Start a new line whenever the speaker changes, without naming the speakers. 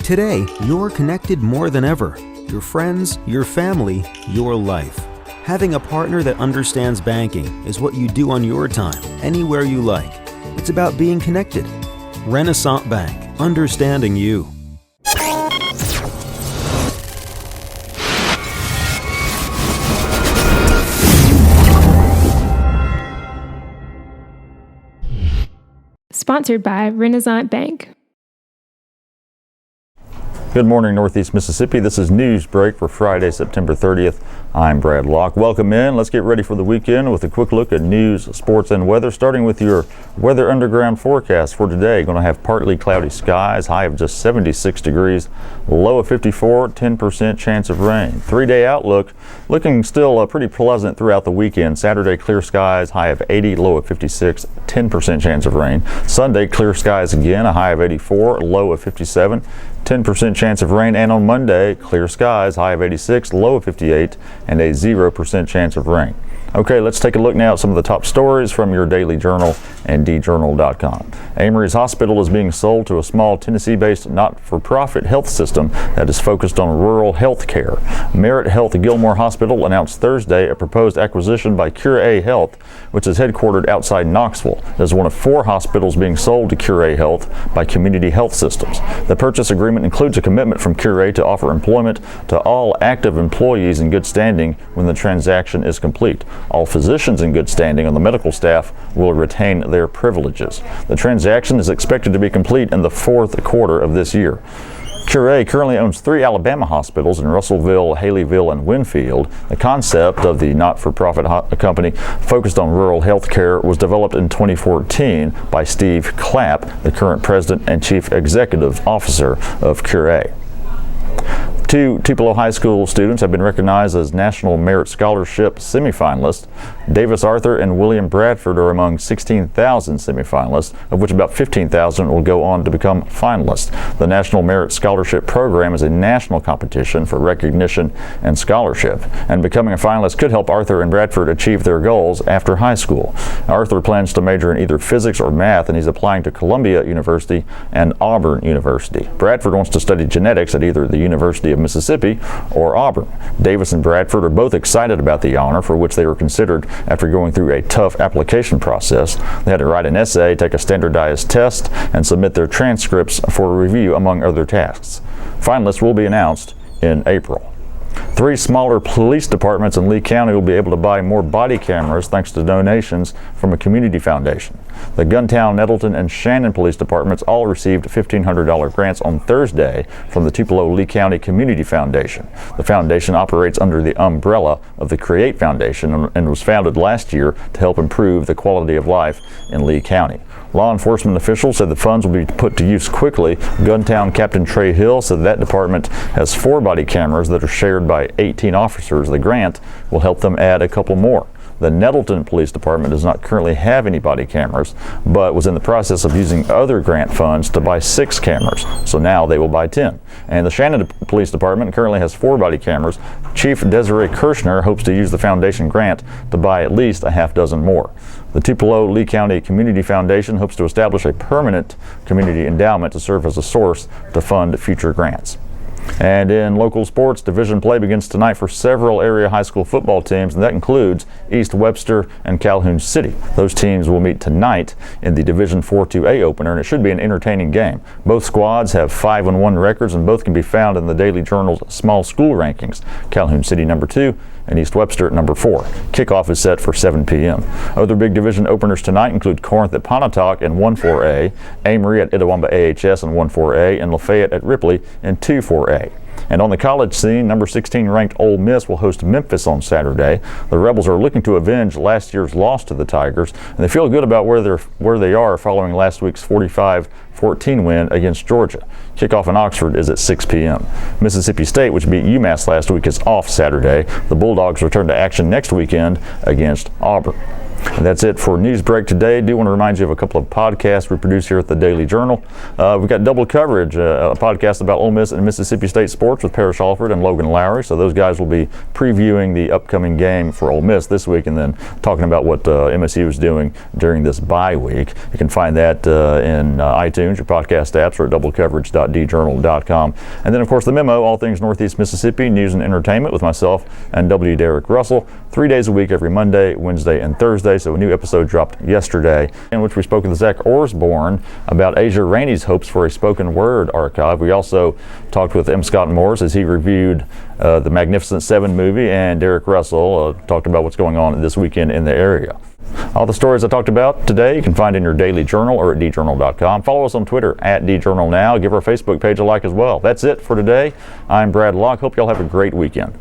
Today, you're connected more than ever. Your friends, your family, your life. Having a partner that understands banking is what you do on your time, anywhere you like. It's about being connected. Renaissance Bank, understanding you.
Sponsored by Renaissance Bank.
Good morning, Northeast Mississippi. This is Newsbreak for Friday, September 30th. I'm Brad Locke. Welcome in. Let's get ready for the weekend with a quick look at news, sports, and weather, starting with your Weather Underground forecast for today. Going to have partly cloudy skies, high of just 76 degrees, low of 54, 10% chance of rain. 3-day outlook looking still pretty pleasant throughout the weekend. Saturday, clear skies, high of 80, low of 56, 10% chance of rain. Sunday, clear skies again, a high of 84, low of 57. 10% chance of rain, and on Monday, clear skies, high of 86, low of 58, and a 0% chance of rain. Okay, let's take a look now at some of the top stories from your Daily Journal and djournal.com. Amory's Hospital is being sold to a small Tennessee-based not-for-profit health system that is focused on rural health care. Merit Health Gilmore Hospital announced Thursday a proposed acquisition by Cure Health, which is headquartered outside Knoxville. It is one of 4 hospitals being sold to Cure Health by Community Health Systems. The purchase agreement includes a commitment from Cure to offer employment to all active employees in good standing when the transaction is complete. All physicians in good standing on the medical staff will retain their privileges. The transaction is expected to be complete in the 4th quarter of this year. Cure currently owns 3 Alabama hospitals in Russellville, Haleyville, and Winfield. The concept of the not-for-profit company focused on rural health care was developed in 2014 by Steve Clapp, the current president and chief executive officer of Cure. 2 Tupelo High School students have been recognized as National Merit Scholarship semifinalists. Davis Arthur and William Bradford are among 16,000 semifinalists, of which about 15,000 will go on to become finalists. The National Merit Scholarship Program is a national competition for recognition and scholarship, and becoming a finalist could help Arthur and Bradford achieve their goals after high school. Arthur plans to major in either physics or math, and he's applying to Columbia University and Auburn University. Bradford wants to study genetics at either the University of Mississippi or Auburn. Davis and Bradford are both excited about the honor, for which they were considered after going through a tough application process. They had to write an essay, take a standardized test, and submit their transcripts for review, among other tasks. Finalists will be announced in April. 3 smaller police departments in Lee County will be able to buy more body cameras thanks to donations from a community foundation. The Guntown, Nettleton, and Shannon police departments all received $1,500 grants on Thursday from the Tupelo Lee County Community Foundation. The foundation operates under the umbrella of the Create Foundation and was founded last year to help improve the quality of life in Lee County. Law enforcement officials said the funds will be put to use quickly. Guntown Captain Trey Hill said that department has 4 body cameras that are shared by 18 officers. The grant will help them add a couple more. The Nettleton Police Department does not currently have any body cameras, but was in the process of using other grant funds to buy 6 cameras, so now they will buy 10. And the Shannon Police Department currently has 4 body cameras. Chief Desiree Kirshner hopes to use the foundation grant to buy at least a half dozen more. The Tupelo Lee County Community Foundation hopes to establish a permanent community endowment to serve as a source to fund future grants. And in local sports, division play begins tonight for several area high school football teams, and that includes East Webster and Calhoun City. Those teams will meet tonight in the Division 4-2A opener, and it should be an entertaining game. Both squads have 5-1 records, and both can be found in the Daily Journal's small school rankings. Calhoun City number 2 and East Webster at number 4. Kickoff is set for 7 p.m. Other big division openers tonight include Corinth at Pontotoc in 1-4A, Amory at Itawamba AHS in 1-4A, and Lafayette at Ripley in 2-4A. And on the college scene, number 16 ranked Ole Miss will host Memphis on Saturday. The Rebels are looking to avenge last year's loss to the Tigers, and they feel good about where they are following last week's 45-14 win against Georgia. Kickoff in Oxford is at 6 p.m. Mississippi State, which beat UMass last week, is off Saturday. The Bulldogs return to action next weekend against Auburn. And that's it for Newsbreak today. I do want to remind you of a couple of podcasts we produce here at the Daily Journal. We've got Double Coverage, a podcast about Ole Miss and Mississippi State sports with Parrish Alford and Logan Lowry. So those guys will be previewing the upcoming game for Ole Miss this week and then talking about what MSU is doing during this bye week. You can find that in iTunes, your podcast apps, or at doublecoverage.djournal.com. And then, of course, the Memo, all things Northeast Mississippi, news and entertainment with myself and W. Derek Russell, 3 days a week, every Monday, Wednesday, and Thursday. So a new episode dropped yesterday in which we spoke with Zach Orsborn about Asia Rainey's hopes for a spoken word archive. We also talked with M. Scott Morris as he reviewed the Magnificent Seven movie, and Derek Russell talked about what's going on this weekend in the area. All the stories I talked about today you can find in your Daily Journal or at djournal.com. Follow us on Twitter at djournalnow. Give our Facebook page a like as well. That's it for today. I'm Brad Locke. Hope y'all have a great weekend.